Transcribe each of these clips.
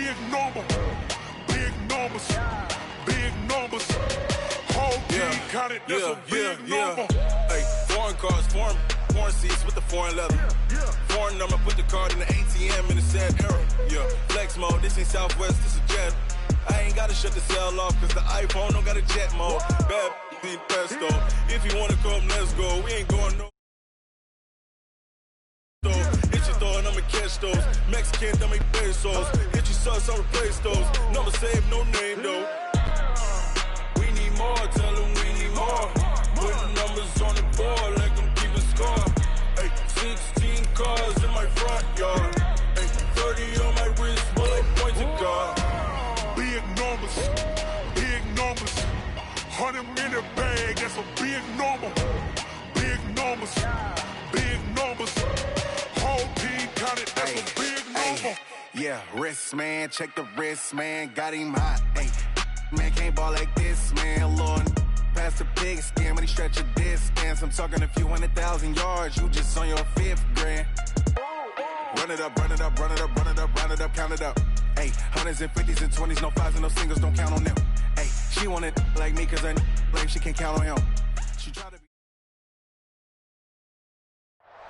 big number. Big numbers. Big numbers. Whole team counted, that's a big number. Hey, foreign cars, foreign seats with the foreign leather. Foreign number, put the card in the ATM in the sad era. Yeah, flex mode, this ain't Southwest, this is Jet. I ain't gotta shut the cell off, cause the iPhone don't got a jet mode. Bad need pesto. If you wanna come, let's go. We ain't going no. Hit your door and I'ma catch those. Mexican, dummy pesos. Hit your sus, I'll replace those. Number save, no name though. We need more, tell them we need more. Putting numbers on the board, like I'm keeping score. Hey, 16 cars in my front yard. Hey, 30 on my wrist, more like points of God. Big numbers, big numbers. 100 in the bag, that's a big number. Big numbers, big numbers. Whole team counted, that's a big number. Yeah, wrist man, check the wrist man, got him hot. Hey, man can't ball like this, man. Lord, past the pig skin when he stretch a distance. I'm talking a few 100,000 yards, you just on your 5th grand. Run it up, run it up, run it up, run it up, run it up, count it up. Hey, hundreds and 50s and 20s, no 5s and no singles, don't count on them. Hey, she want it like me, cause I like she can't count on him. She try to be.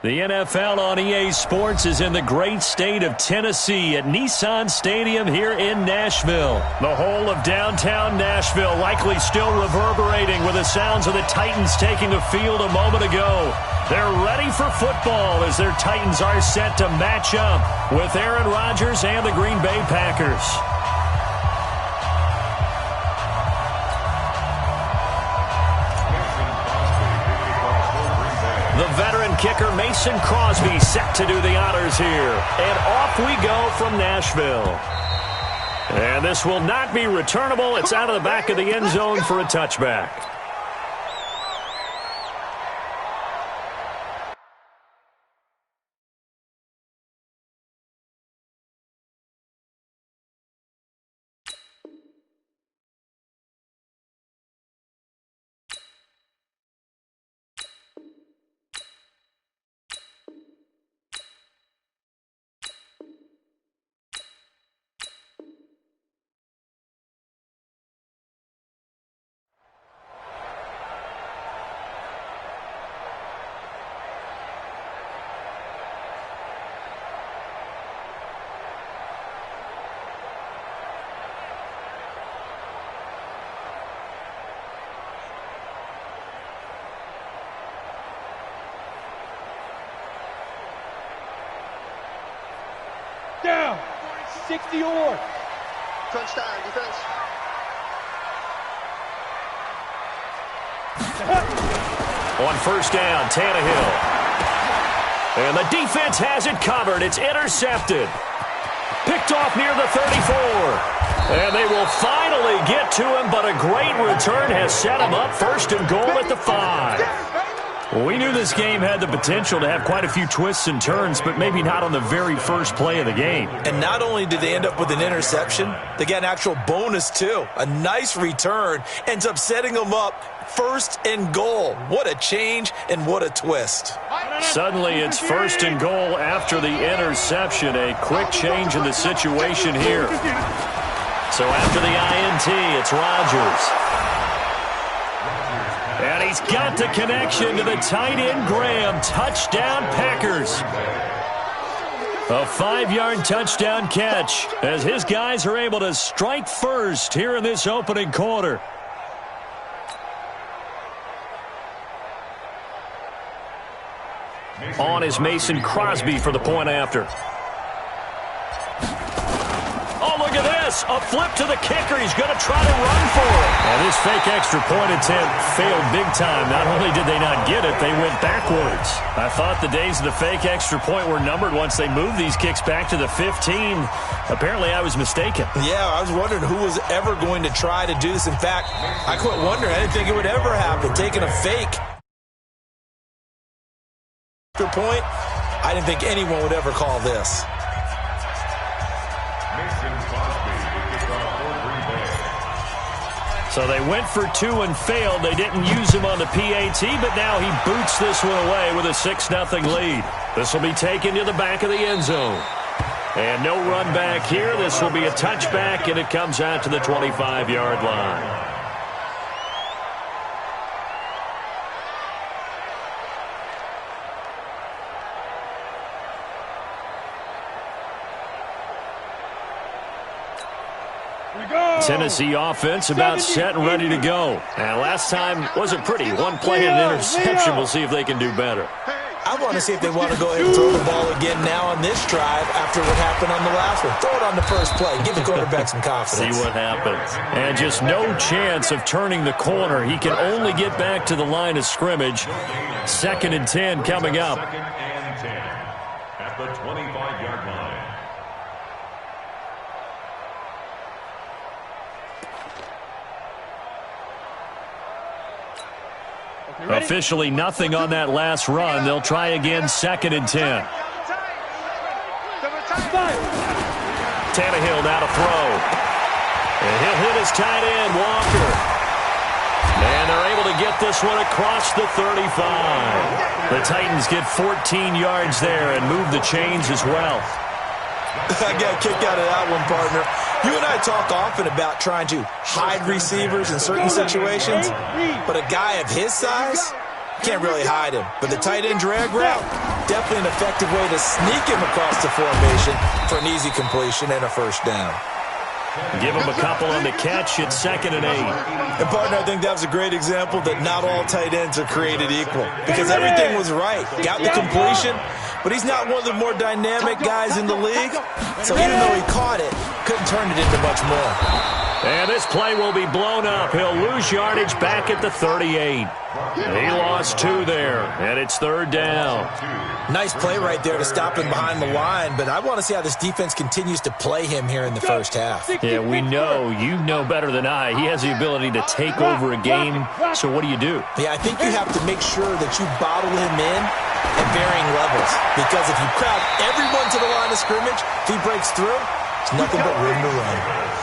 The NFL on EA Sports is in the great state of Tennessee at Nissan Stadium here in Nashville. The whole of downtown Nashville likely still reverberating with the sounds of the Titans taking the field a moment ago. They're ready for football as their Titans are set to match up with Aaron Rodgers and the Green Bay Packers. The veteran kicker Mason Crosby set to do the honors here. And off we go from Nashville. And this will not be returnable. It's out of the back of the end zone for a touchback. Down, 60 or more. Touchdown, defense. On first down, Tannehill. And the defense has it covered. It's intercepted. Picked off near the 34. And they will finally get to him, but a great return has set him up first and goal at the 5. We knew this game had the potential to have quite a few twists and turns, but maybe not on the very first play of the game. And not only did they end up with an interception, they got an actual bonus too. A nice return ends up setting them up first and goal. What a change and what a twist. Suddenly it's first and goal after the interception. A quick change in the situation here. So after the INT, it's Rodgers. And he's got the connection to the tight end, Graham. Touchdown, Packers. A 5-yard touchdown catch as his guys are able to strike first here in this opening quarter. On is Mason Crosby for the point after. Oh, look at this. A flip to the kicker. He's going to try to run for it. And this fake extra point attempt failed big time. Not only did they not get it, they went backwards. I thought the days of the fake extra point were numbered once they moved these kicks back to the 15. Apparently, I was mistaken. Yeah, I was wondering who was ever going to try to do this. In fact, I quit wondering. I didn't think it would ever happen. Taking a fake extra point, I didn't think anyone would ever call this. So they went for 2 and failed. They didn't use him on the PAT, but now he boots this one away with a 6-0 lead. This will be taken to the back of the end zone. And no run back here. This will be a touchback, and it comes out to the 25-yard line. Tennessee offense about set and ready to go. And last time wasn't pretty. One play and an interception. We'll see if they can do better. I want to see if they want to go ahead and throw the ball again now on this drive after what happened on the last one. Throw it on the first play. Give the quarterback some confidence. See what happens. And just no chance of turning the corner. He can only get back to the line of scrimmage. 2nd and 10 coming up. 2nd and 10 at the 25-yard line. Officially nothing on that last run. They'll try again, 2nd and 10. Tannehill now to throw. And he'll hit his tight end, Walker. And they're able to get this one across the 35. The Titans get 14 yards there and move the chains as well. I got a kick out of that one, partner. You and I talk often about trying to hide receivers in certain situations, but a guy of his size can't really hide him. But the tight end drag route, definitely an effective way to sneak him across the formation for an easy completion and a first down. Give him a couple on the catch at 2nd and 8. And, partner, I think that was a great example that not all tight ends are created equal because everything was right. Got the completion, but he's not one of the more dynamic guys in the league. So even though he caught it, couldn't turn it into much more. And this play will be blown up. He'll lose yardage back at the 38. He lost 2 there, and it's 3rd down. Nice play right there to stop him behind the line, but I want to see how this defense continues to play him here in the first half. Yeah, we know. You know better than I. He has the ability to take over a game, so what do you do? Yeah, I think you have to make sure that you bottle him in at varying levels, because if you crowd everyone to the line of scrimmage, if he breaks through, it's nothing but room to run.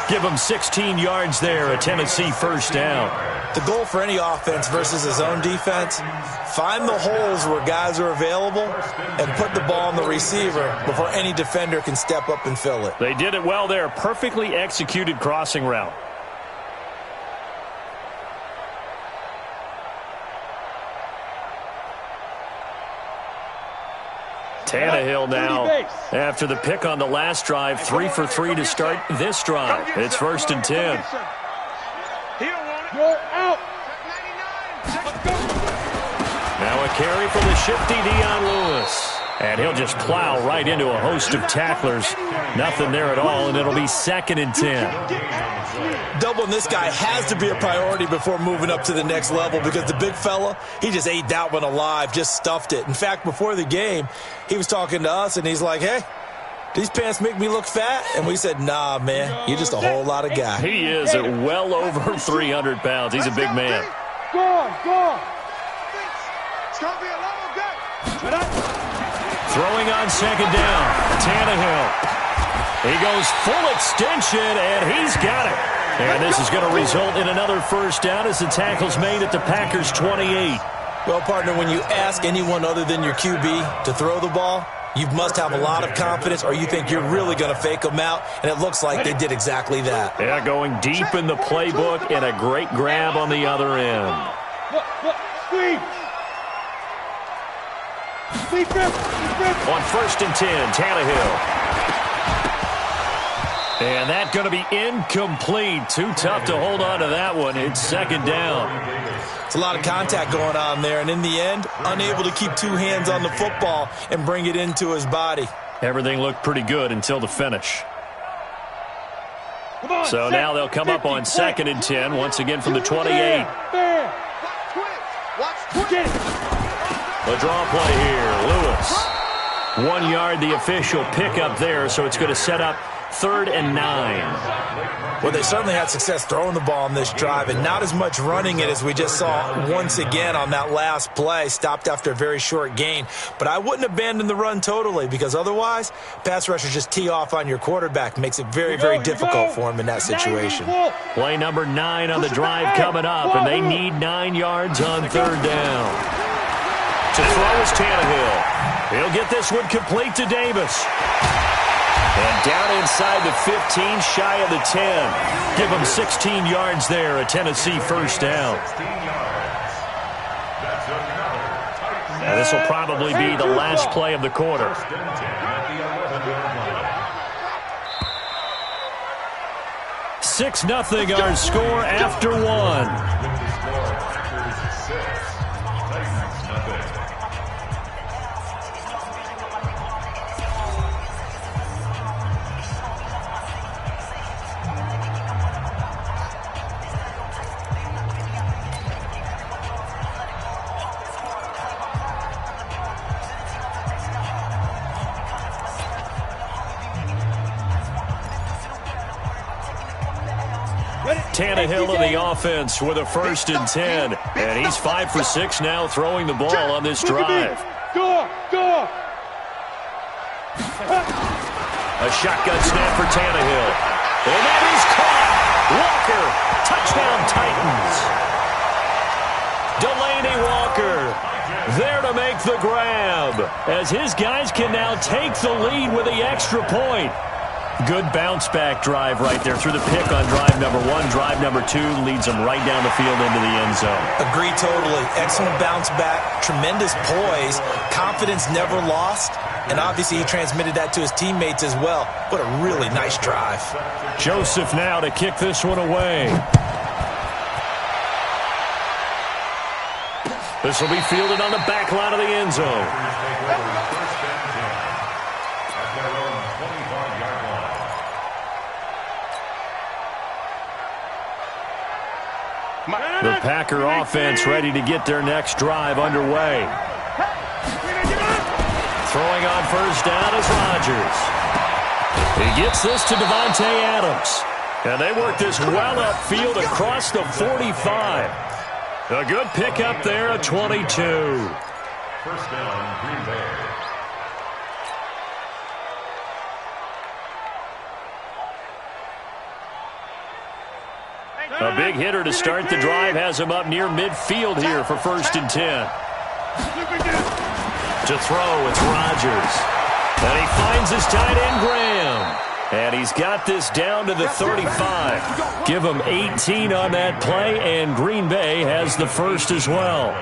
Give him 16 yards there, a Tennessee first down. The goal for any offense versus his own defense, find the holes where guys are available and put the ball on the receiver before any defender can step up and fill it. They did it well there. Perfectly executed crossing route. Tannehill now, after the pick on the last drive, 3 for 3 to start this drive. It's 1st and 10. You're out. Now a carry from the shifty Dion Lewis. And he'll just plow right into a host of tacklers. Nothing there at all, and it'll be 2nd and 10. Doubling this guy has to be a priority before moving up to the next level because the big fella, he just ate that one alive, just stuffed it. In fact, before the game, he was talking to us, and he's like, hey, these pants make me look fat? And we said, nah, man, you're just a whole lot of guy. He is at well over 300 pounds. He's a big man. Go on. It's going to be a long game. Throwing on 2nd down, Tannehill. He goes full extension, and he's got it. And this is going to result in another first down as the tackle's made at the Packers' 28. Well, partner, when you ask anyone other than your QB to throw the ball, you must have a lot of confidence or you think you're really going to fake them out, and it looks like they did exactly that. Yeah, going deep in the playbook and a great grab on the other end. On 1st and 10, Tannehill. And that's going to be incomplete. Too tough to hold on to that one. It's 2nd down. It's a lot of contact going on there, and in the end, unable to keep 2 hands on the football and bring it into his body. Everything looked pretty good until the finish. So now they'll come up on 2nd and 10, once again from the 28. The draw play here, Lewis. 1 yard, the official pickup there, so it's going to set up 3rd and 9. Well, they certainly had success throwing the ball on this drive and not as much running it as we just saw once again on that last play. Stopped after a very short gain. But I wouldn't abandon the run totally because otherwise, pass rushers just tee off on your quarterback. Makes it very, very difficult for him in that situation. Play number 9 on the drive coming up, and they need 9 yards on 3rd down. To throw is Tannehill. He'll get this one complete to Davis. And down inside the 15, shy of the 10. Give them 16 yards there, a Tennessee first down. And this will probably be the last play of the quarter. 6-0 our score after one. Tannehill in the offense with a 1st and 10. And he's 5 for 6 now throwing the ball on this drive. Go! A shotgun snap for Tannehill. And that is caught. Walker, touchdown Titans. Delaney Walker there to make the grab as his guys can now take the lead with the extra point. Good bounce-back drive right there through the pick on drive number 1. Drive number 2 leads them right down the field into the end zone. Agree totally. Excellent bounce-back, tremendous poise, confidence never lost, and obviously he transmitted that to his teammates as well. What a really nice drive. Joseph now to kick this one away. This will be fielded on the back line of the end zone. The Packer offense ready to get their next drive underway. Throwing on first down is Rodgers. He gets this to Devontae Adams. And they work this well upfield across the 45. A good pickup there at 22. First down, Green Bay. A big hitter to start the drive has him up near midfield here for 1st and 10. To throw, it's Rodgers. And he finds his tight end, Graham. And he's got this down to the 35. Give him 18 on that play, and Green Bay has the first as well.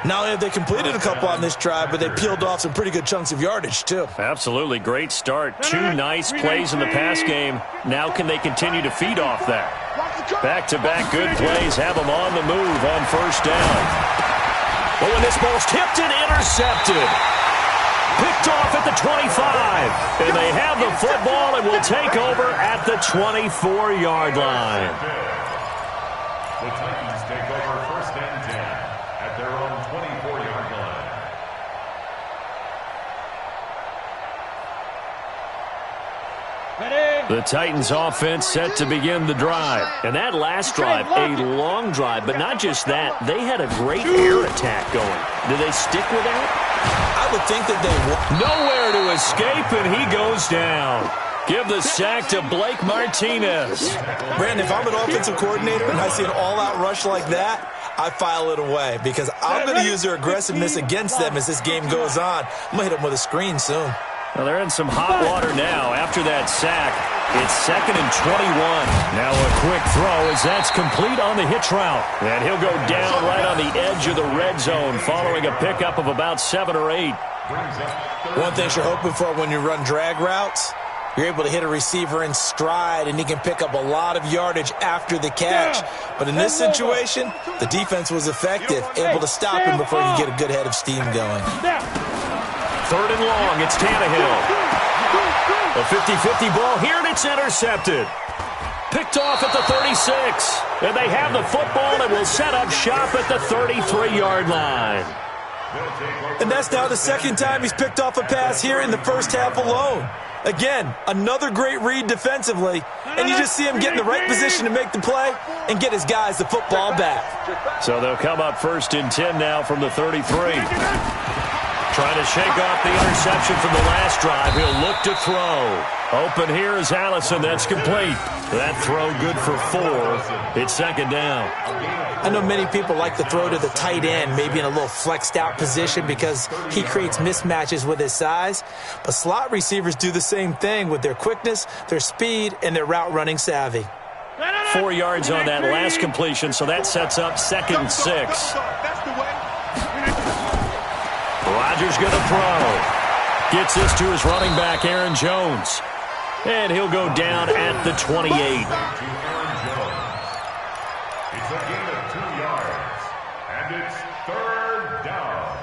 Not only have they completed a couple on this drive, but they peeled off some pretty good chunks of yardage, too. Absolutely great start. 2 nice plays in the pass game. Now can they continue to feed off that? Back-to-back good plays have them on the move on first down. Oh, and this ball's tipped and intercepted. Picked off at the 25. And they have the football and will take over at the 24-yard line. The Titans take over 1st and 10 at their own 24-yard line. The Titans offense set to begin the drive. And that last drive, a long drive, but not just that. They had a great air attack going. Do they stick with that? I would think that they would. Nowhere to escape, and he goes down. Give the sack to Blake Martinez. Brandon, if I'm an offensive coordinator and I see an all-out rush like that, I file it away because I'm going to use their aggressiveness against them as this game goes on. I'm going to hit them with a screen soon. Well, they're in some hot water now after that sack. It's 2nd and 21. Now a quick throw as that's complete on the hitch route. And he'll go down right on the edge of the red zone following a pickup of about 7 or 8. One thing you're hoping for when you run drag routes, you're able to hit a receiver in stride and he can pick up a lot of yardage after the catch. But in this situation, the defense was effective, able to stop him before he could get a good head of steam going. 3rd and long, it's Tannehill. A 50-50 ball here, and it's intercepted. Picked off at the 36. And they have the football and will set up shop at the 33-yard line. And that's now the 2nd time he's picked off a pass here in the first half alone. Again, another great read defensively, and you just see him get in the right position to make the play and get his guys the football back. So they'll come up 1st and 10 now from the 33. Trying to shake off the interception from the last drive. He'll look to throw. Open here is Allison. That's complete. That throw good for 4. It's second down. I know many people like to throw to the tight end, maybe in a little flexed out position because he creates mismatches with his size. But slot receivers do the same thing with their quickness, their speed, and their route running savvy. 4 yards on that last completion, so that sets up 2nd and 6. Rodgers going to throw. Gets this to his running back, Aaron Jones. And he'll go down at the 28. It's a gain of 2 yards, and it's 3rd down.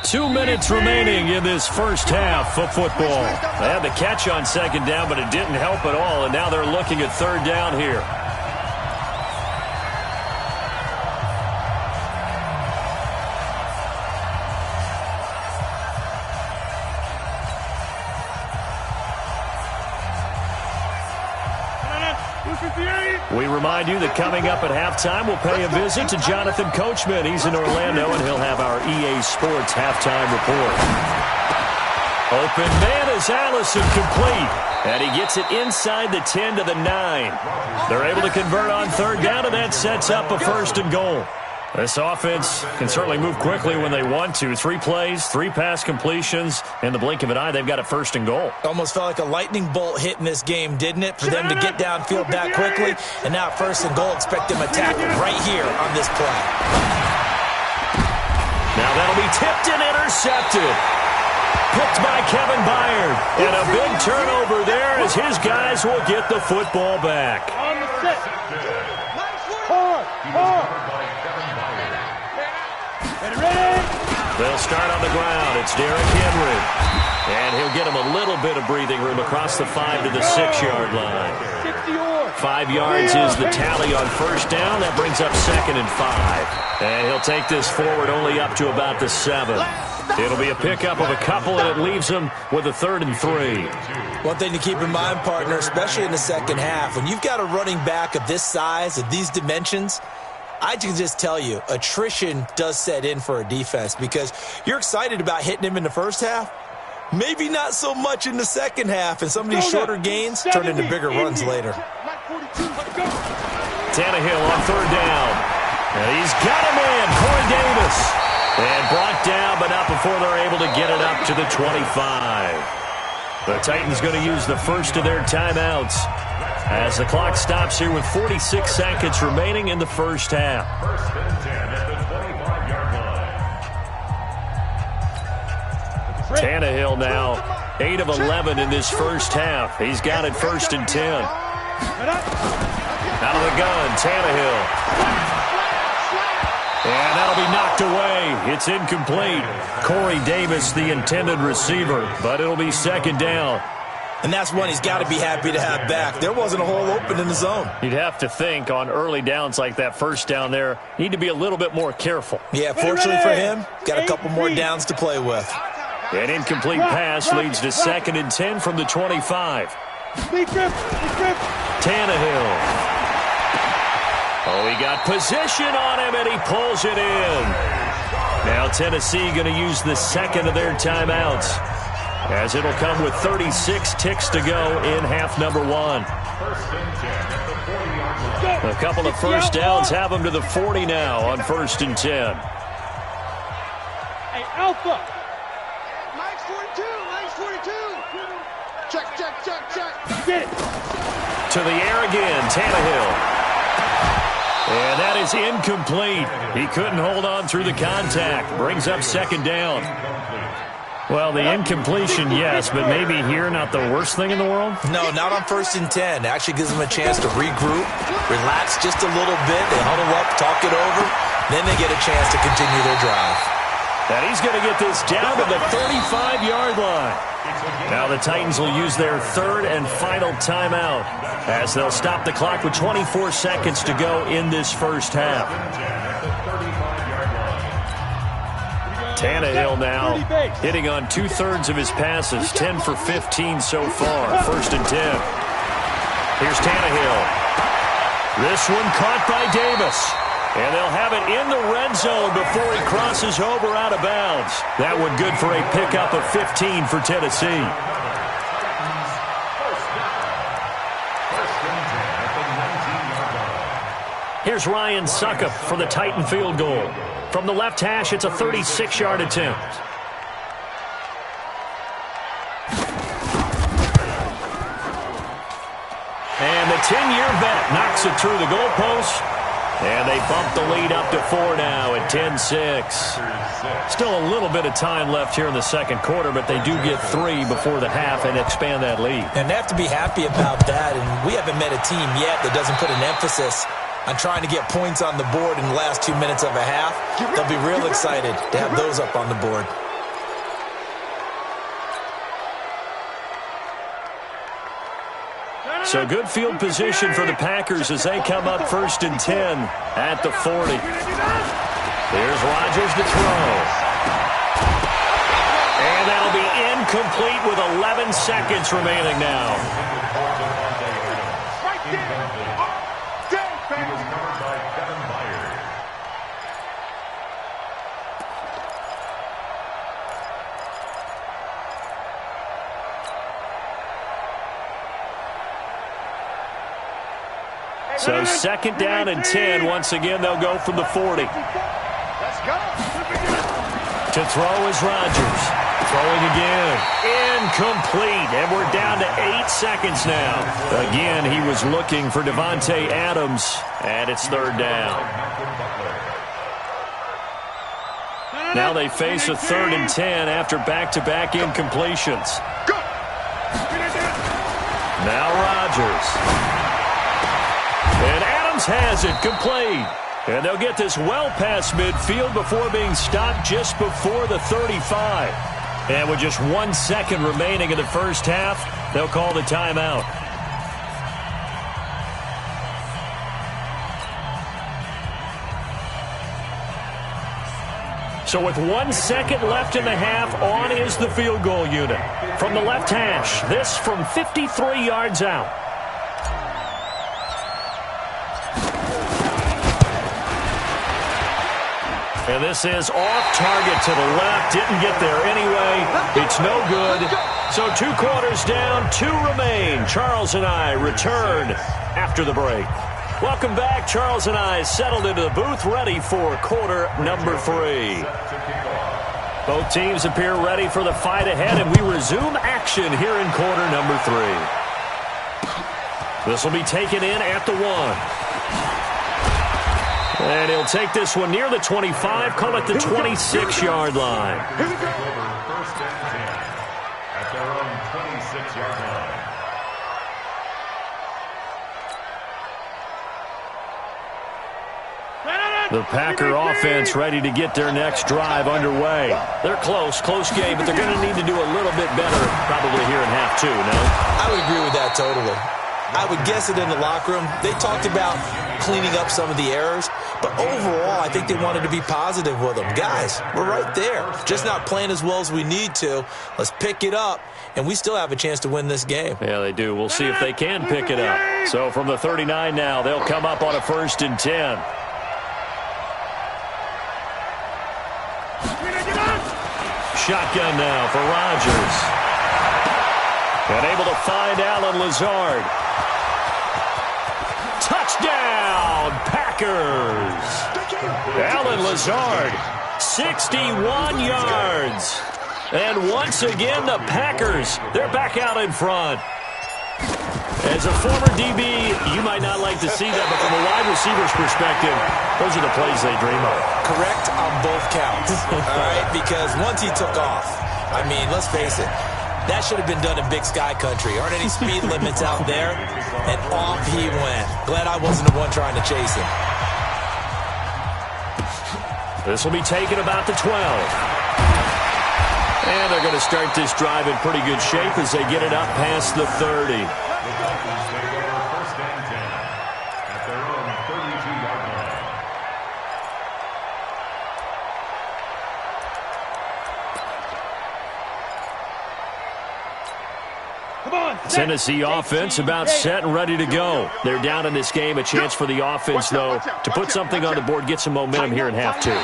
Two minutes remaining in this first half of football. They had the catch on second down, but it didn't help at all, and now they're looking at 3rd down here. We remind you that coming up at halftime, we'll pay a visit to Jonathan Coachman. He's in Orlando, and he'll have our EA Sports halftime report. Open man is Allison, complete. And he gets it inside the 10 to the 9. They're able to convert on 3rd down, and that sets up a 1st and goal. This offense can certainly move quickly when they want to. 3 plays, 3 pass completions. In the blink of an eye, they've got a 1st and goal. Almost felt like a lightning bolt hit in this game, didn't it? For them to get downfield that quickly. And now 1st and goal, expect them to tackle right here on this play. Now that'll be tipped and intercepted. Picked by Kevin Byard. And a big turnover there as his guys will get the football back. On the set. Hard. They'll start on the ground. It's Derrick Henry. And he'll get him a little bit of breathing room across the 5 to the 6-yard line. 5 yards is the tally on 1st down. That brings up 2nd and 5. And he'll take this forward only up to about the 7. It'll be a pickup of a couple, and it leaves him with a 3rd and 3. One thing to keep in mind, partner, especially in the second half, when you've got a running back of this size, of these dimensions, I can just tell you, attrition does set in for a defense because you're excited about hitting him in the first half. Maybe not so much in the second half, and some of these shorter gains turn into bigger runs later. Tannehill on 3rd down. And he's got him in, Corey Davis. And brought down, but not before they're able to get it up to the 25. The Titans going to use the first of their timeouts as the clock stops here with 46 seconds remaining in the first half. 1st and 10 at the 25-yard line. Tannehill now 8 of 11 in this first half. He's got it 1st and 10. Out of the gun, Tannehill. And that'll be knocked away. It's incomplete. Corey Davis, the intended receiver, but it'll be 2nd down. And that's one he's got to be happy to have back. There wasn't a hole open in the zone. You'd have to think on early downs like that 1st down there, need to be a little bit more careful. Yeah, fortunately for him, got a couple more downs to play with. An incomplete pass leads to 2nd and 10 from the 25. Tannehill. Oh, he got position on him, and he pulls it in. Now Tennessee going to use the 2nd of their timeouts, as it'll come with 36 ticks to go in half number 1. 1st and 10 at the 40-yard line. A couple of 1st downs have them to the 40 now on 1st and 10. Hey, Alpha. Mike's 42. Mike's 42. Check. Get it. To the air again, Tannehill. And that is incomplete. He couldn't hold on through the contact. Brings up 2nd down. Well, the incompletion, yes, but maybe here not the worst thing in the world? No, not on 1st and 10. Actually gives them a chance to regroup, relax just a little bit. They huddle up, talk it over. Then they get a chance to continue their drive. And he's going to get this down to the 35-yard line. Now the Titans will use their 3rd and final timeout, as they'll stop the clock with 24 seconds to go in this first half. Tannehill now hitting on 2/3 of his passes, 10 for 15 so far, 1st and 10. Here's Tannehill. This one caught by Davis. And they'll have it in the red zone before he crosses over out of bounds. That one good for a pickup of 15 for Tennessee. Here's Ryan Suckup for the Titan field goal. From the left hash, it's a 36-yard attempt. And the 10-year vet knocks it through the goalpost. And they bump the lead up to 4 now at 10-6. Still a little bit of time left here in the second quarter, but they do get 3 before the half and expand that lead. And they have to be happy about that. And we haven't met a team yet that doesn't put an emphasis on trying to get points on the board in the last 2 minutes of a half. They'll be real excited to have those up on the board. So good field position for the Packers as they come up 1st and 10 at the 40. Here's Rodgers to throw. And that'll be incomplete with 11 seconds remaining now. So 2nd down and 10. Once again, they'll go from the 40. Let's go. To throw is Rodgers. Throwing again. Incomplete. And we're down to 8 seconds now. Again, he was looking for Devontae Adams. And it's 3rd down. Now they face a 3rd and 10 after back-to-back incompletions. Now Rodgers. And Adams has it complete. And they'll get this well past midfield before being stopped just before the 35. And with just 1 second remaining in the first half, they'll call the timeout. So with 1 second left in the half, on is the field goal unit. From the left hash, this from 53 yards out. And this is off target to the left. Didn't get there anyway. It's no good. So 2 quarters down, 2 remain. Charles and I return after the break. Welcome back. Charles and I settled into the booth, ready for quarter number 3. Both teams appear ready for the fight ahead, and we resume action here in quarter number 3. This will be taken in at the 1. And he'll take this one near the 25, call it the 26-yard line. Here we go. 1st and 10 at their own 26-yard line. The Packer offense ready to get their next drive underway. They're close game, but they're going to need to do a little bit better probably here in half 2, no? I would agree with that totally. I would guess it in the locker room. They talked about cleaning up some of the errors, but overall, I think they wanted to be positive with them. Guys, we're right there. Just not playing as well as we need to. Let's pick it up, and we still have a chance to win this game. Yeah, they do. We'll see if they can pick it up. So from the 39 now, they'll come up on a 1st and 10. Shotgun now for Rodgers. And able to find Allen Lazard. Touchdown, Packers. Allen Lazard, 61 yards. And once again, the Packers, they're back out in front. As a former DB, you might not like to see that, but from a wide receiver's perspective, those are the plays they dream of. Correct on both counts, all right? Because once he took off, I mean, let's face it, that should have been done in Big Sky Country. Aren't any speed limits out there? And off he went. Glad I wasn't the one trying to chase him. This will be taken about the 12. And they're going to start this drive in pretty good shape as they get it up past the 30. The Dolphins take over 1st and 10 at their own 32-yard line. Tennessee offense about set and ready to go. They're down in this game. A chance for the offense, though, to put something on the board, get some momentum here in half two.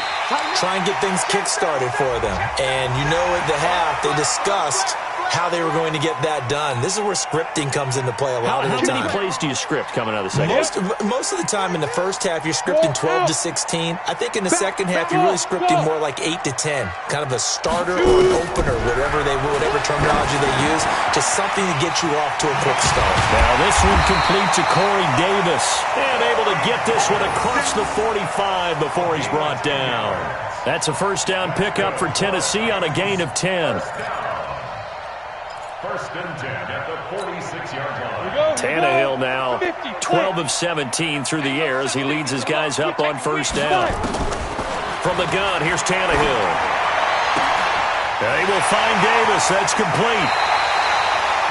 Try and get things kick-started for them. And you know at the half, they discussed how they were going to get that done. This is where scripting comes into play a lot of the time. How many plays do you script coming out of the second half? Most of the time in the first half, you're scripting 12 to 16. I think in the second half, you're really scripting more like 8 to 10. Kind of a starter or an opener, whatever terminology they use. Just something to get you off to a quick start. Now this one complete to Corey Davis. And able to get this one across the 45 before he's brought down. That's a first down pickup for Tennessee on a gain of 10. First and 10 at the 46-yard line. Tannehill now 12 of 17 through the air as he leads his guys up on first down. From the gun, here's Tannehill. They will find Davis. That's complete.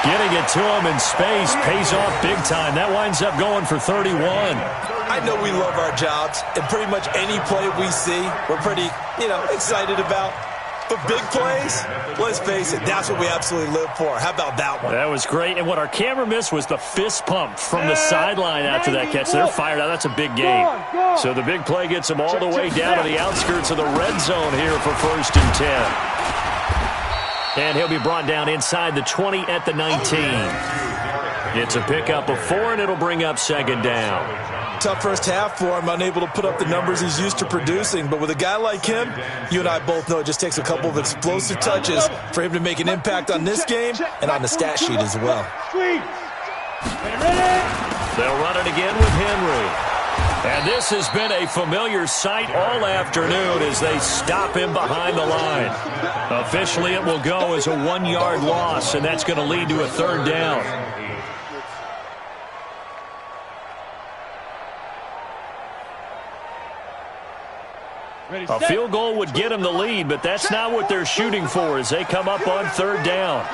Getting it to him in space pays off big time. That winds up going for 31. I know we love our jobs, and pretty much any play we see, we're pretty, excited about. But big plays, let's face it, that's what we absolutely live for. How about that one? That was great. And what our camera missed was the fist pump from the sideline after that catch. They're fired out. That's a big game. So the big play gets them all the way down to the outskirts of the red zone here for first and 10. And he'll be brought down inside the 20 at the 19. It's a pickup of 4, and it'll bring up second down. Tough first half for him, unable to put up the numbers he's used to producing. But with a guy like him, you and I both know it just takes a couple of explosive touches for him to make an impact on this game and on the stat sheet as well. They'll run it again with Henry. And this has been a familiar sight all afternoon as they stop him behind the line. Officially, it will go as a 1-yard loss, and that's going to lead to a third down. A field goal would get them the lead, but that's not what they're shooting for as they come up on third down.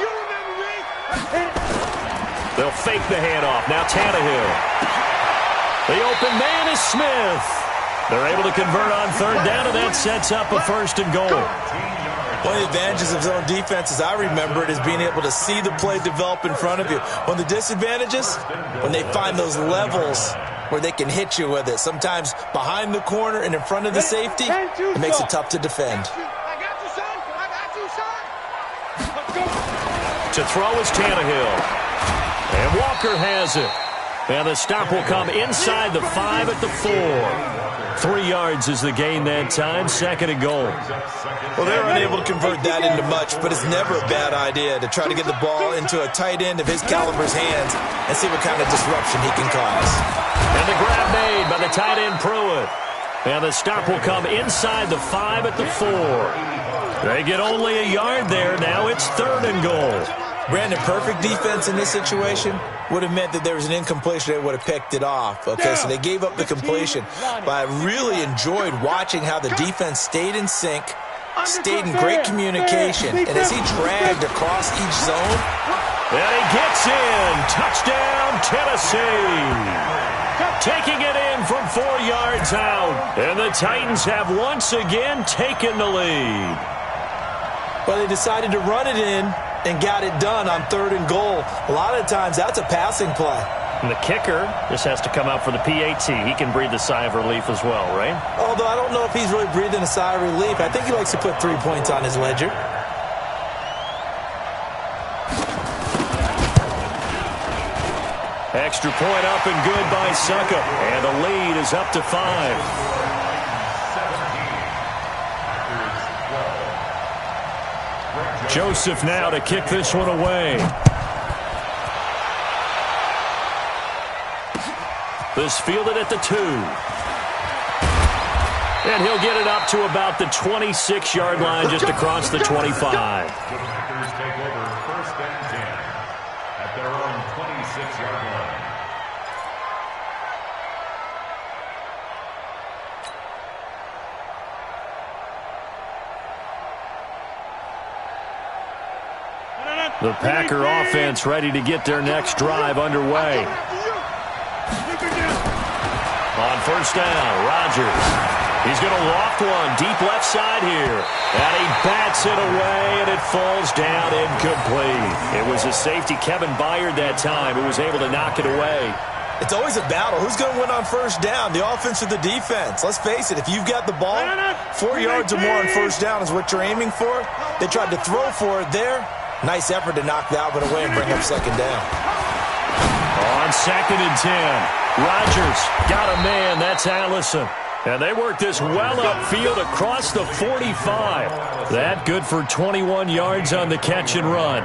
They'll fake the handoff. Now Tannehill. The open man is Smith. They're able to convert on third down, and that sets up a first and goal. One of the advantages of zone defense, as I remember it, is being able to see the play develop in front of you. One of the disadvantages, when they find those levels where they can hit you with it. Sometimes behind the corner and in front of the safety, it makes it tough to defend. To throw is Tannehill. And Walker has it. And the stop will come inside the 5 at the 4. 3 yards is the gain that time, second and goal. Well, they were unable to convert that into much, but it's never a bad idea to try to get the ball into a tight end of his caliber's hands and see what kind of disruption he can cause. And the grab made by the tight end Pruitt. And the stop will come inside the 5 at the 4. They get only a yard there. Now it's third and goal. Brandon, perfect defense in this situation would have meant that there was an incompletion. They would have picked it off. Okay, so they gave up the completion. But I really enjoyed watching how the defense stayed in sync, stayed in great communication, and as he dragged across each zone. And he gets in. Touchdown, Tennessee. Taking it in from 4 yards out. And the Titans have once again taken the lead. But they decided to run it in and got it done on third and goal. A lot of times, that's a passing play. And the kicker just has to come out for the PAT. He can breathe a sigh of relief as well, right? Although I don't know if he's really breathing a sigh of relief. I think he likes to put 3 points on his ledger. Extra point up and good by Suckup. And the lead is up to 5. Joseph now to kick this one away. This fielded at the 2. And he'll get it up to about the 26-yard line, just across the 25. The Packers take over first and 10 at their own 26-yard line. The Packer offense ready to get their next drive underway. On first down, Rodgers. He's going to loft one deep left side here. And he bats it away, and it falls down incomplete. It was a safety, Kevin Byard, that time, who was able to knock it away. It's always a battle. Who's going to win on first down, the offense or the defense? Let's face it, if you've got the ball, 4 yards or more on first down is what you're aiming for. They tried to throw for it there. Nice effort to knock Albert away and bring up second down. On 2nd and 10, Rodgers got a man. That's Allison. And they work this well upfield across the 45. That good for 21 yards on the catch and run.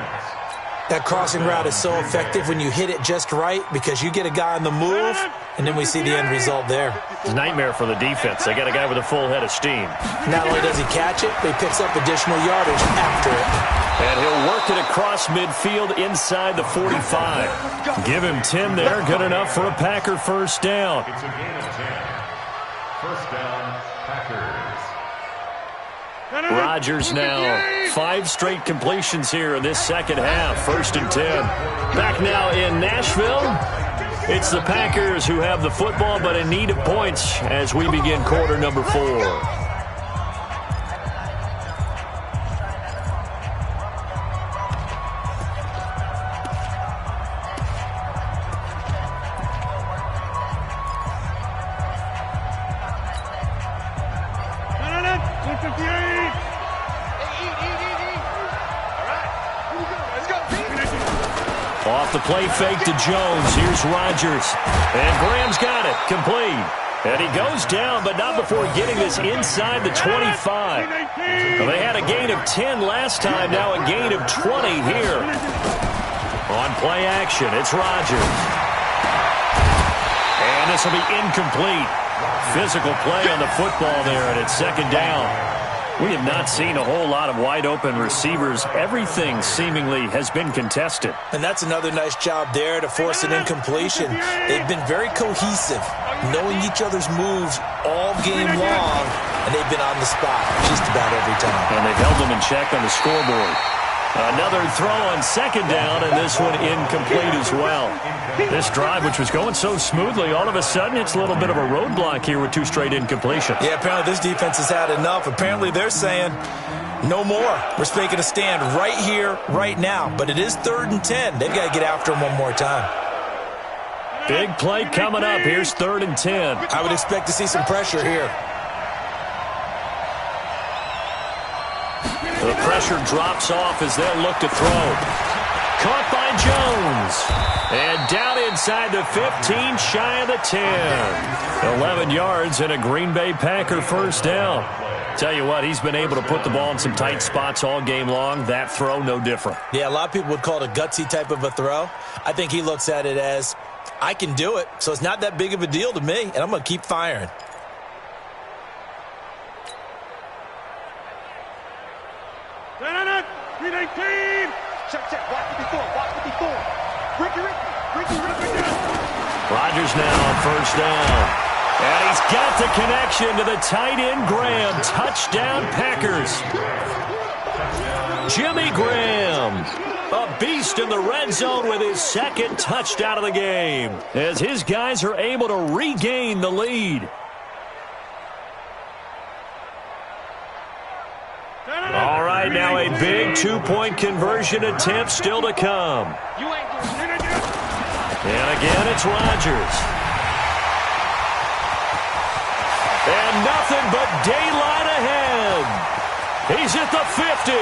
That crossing route is so effective when you hit it just right because you get a guy on the move, and then we see the end result there. It's a nightmare for the defense. They got a guy with a full head of steam. Not only does he catch it, but he picks up additional yardage after it. And he'll work it across midfield inside the 45. Give him 10 there. Good enough for a Packer first down. It's a gain of 10. First down, Packers. Rodgers now 5 straight completions here in this second half. 1st and 10. Back now in Nashville. It's the Packers who have the football but in need of points as we begin quarter number 4. Off the play fake to Jones. Here's Rodgers. And Graham's got it. Complete. And he goes down, but not before getting this inside the 25. Well, they had a gain of 10 last time. Now a gain of 20 here. On play action, it's Rodgers. And this will be incomplete. Physical play on the football there, and it's second down. We have not seen a whole lot of wide-open receivers. Everything seemingly has been contested. And that's another nice job there to force an incompletion. They've been very cohesive, knowing each other's moves all game long, and they've been on the spot just about every time. And they've held them in check on the scoreboard. Another throw on second down, and this one incomplete as well. This drive, which was going so smoothly, all of a sudden it's a little bit of a roadblock here with 2 straight incompletions. Yeah, apparently this defense has had enough. Apparently they're saying, no more. We're making a stand right here, right now. But it is 3rd and 10. They've got to get after him one more time. Big play coming up. Here's 3rd and 10. I would expect to see some pressure here. The pressure drops off as they'll look to throw. Caught by Jones. And down inside the 15, shy of the 10. 11 yards and a Green Bay Packer first down. Tell you what, he's been able to put the ball in some tight spots all game long. That throw, no different. Yeah, a lot of people would call it a gutsy type of a throw. I think he looks at it as, I can do it, so it's not that big of a deal to me, and I'm going to keep firing. Rodgers now on first down. And he's got the connection to the tight end, Graham. Touchdown, Packers. Jimmy Graham, a beast in the red zone with his 2nd touchdown of the game, as his guys are able to regain the lead. All right, now a big 2-point conversion attempt still to come. And again, it's Rodgers. And nothing but daylight ahead. He's at the 50, 30,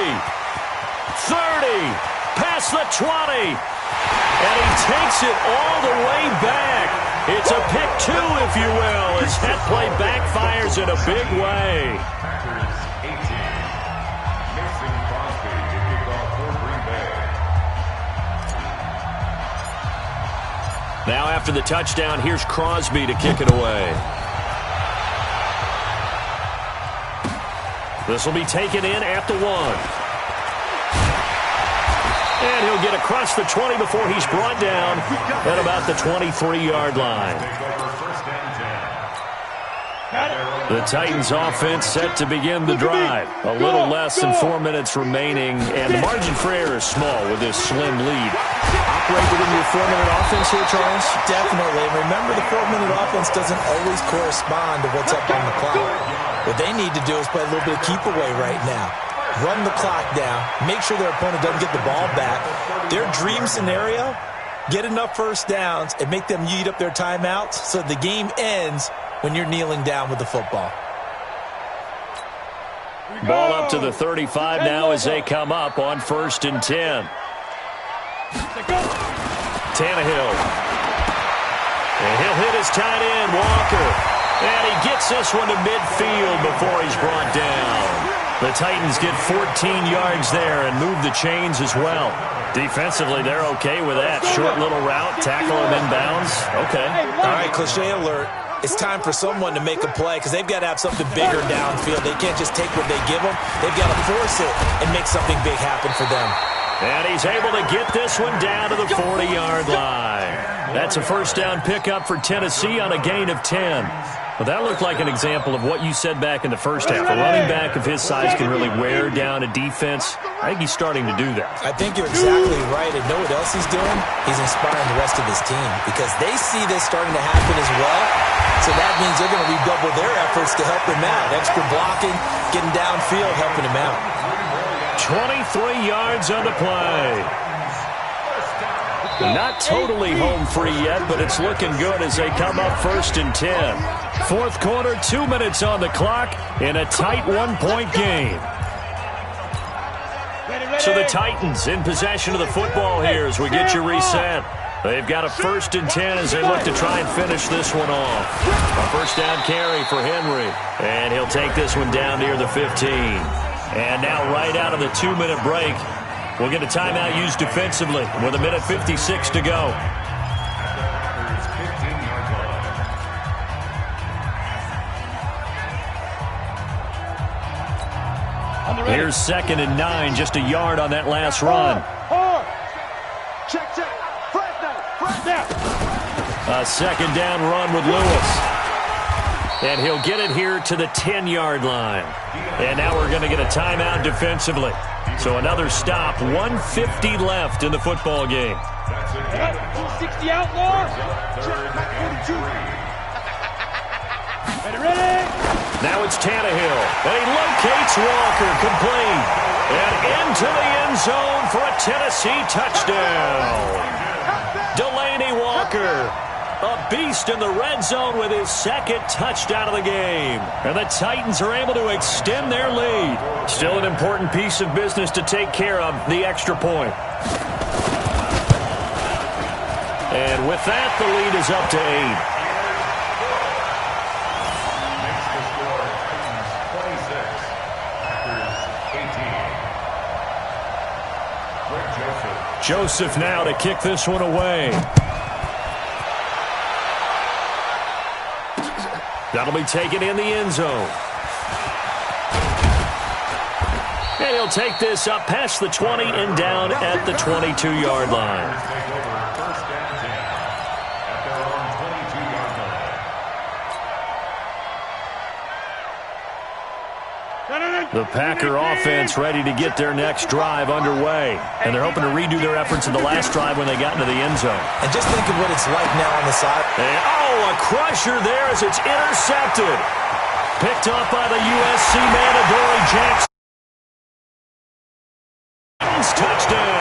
past the 20. And he takes it all the way back. It's a pick 2, if you will, as that play backfires in a big way. Now after the touchdown, here's Crosby to kick it away. This will be taken in at the 1. And he'll get across the 20 before he's brought down at about the 23-yard line. The Titans offense set to begin the drive. A little less than 4 minutes remaining, and the margin for error is small with this slim lead. Operate within your 4-minute offense here, Charles? Definitely. And remember, the 4-minute offense doesn't always correspond to what's up on the clock. What they need to do is play a little bit of keep away right now. Run the clock down. Make sure their opponent doesn't get the ball back. Their dream scenario, get enough first downs and make them eat up their timeouts so the game ends when you're kneeling down with the football. Ball up to the 35 now as they come up on 1st and 10. Tannehill. And he'll hit his tight end, Walker. And he gets this one to midfield before he's brought down. The Titans get 14 yards there and move the chains as well. Defensively, they're okay with that. Short little route, tackle him inbounds. Okay. All right, cliche alert. It's time for someone to make a play because they've got to have something bigger downfield. They can't just take what they give them. They've got to force it and make something big happen for them. And he's able to get this one down to the 40-yard line. That's a first down pickup for Tennessee on a gain of 10. Well, that looked like an example of what you said back in the first half. A running back of his size can really wear down a defense. I think he's starting to do that. I think you're exactly right. And know what else he's doing? He's inspiring the rest of his team because they see this starting to happen as well. So that means they're going to redouble their efforts to help him out. Extra blocking, getting downfield, helping him out. 23 yards on the play. Not totally home free yet, but it's looking good as they come up 1st and 10. Fourth quarter, 2 minutes on the clock in a tight 1-point game. So the Titans in possession of the football here as we get you reset. They've got a 1st and 10 as they look to try and finish this one off. A first down carry for Henry. And he'll take this one down near the 15. And now right out of the 2-minute break, we'll get a timeout used defensively with 1:56 to go. Here's 2nd and 9, just a yard on that last run. Check. Fresh down. A 2nd down run with Lewis. And he'll get it here to the 10-yard line. And now we're going to get a timeout defensively. So another stop, 1:50 left in the football game. 260 outlaw. Check, 42. Ready? Now it's Tannehill, and he locates Walker, complete. And into the end zone for a Tennessee touchdown. Delaney Walker, a beast in the red zone with his 2nd touchdown of the game. And the Titans are able to extend their lead. Still an important piece of business to take care of, the extra point. And with that, the lead is up to 8. Joseph now to kick this one away. That'll be taken in the end zone. And he'll take this up past the 20 and down at the 22-yard line. The Packer offense ready to get their next drive underway. And they're hoping to redo their efforts in the last drive when they got into the end zone. And just think of what it's like now on the side. And, a crusher there as it's intercepted. Picked up by the USC man, Adoree Jackson. Touchdown.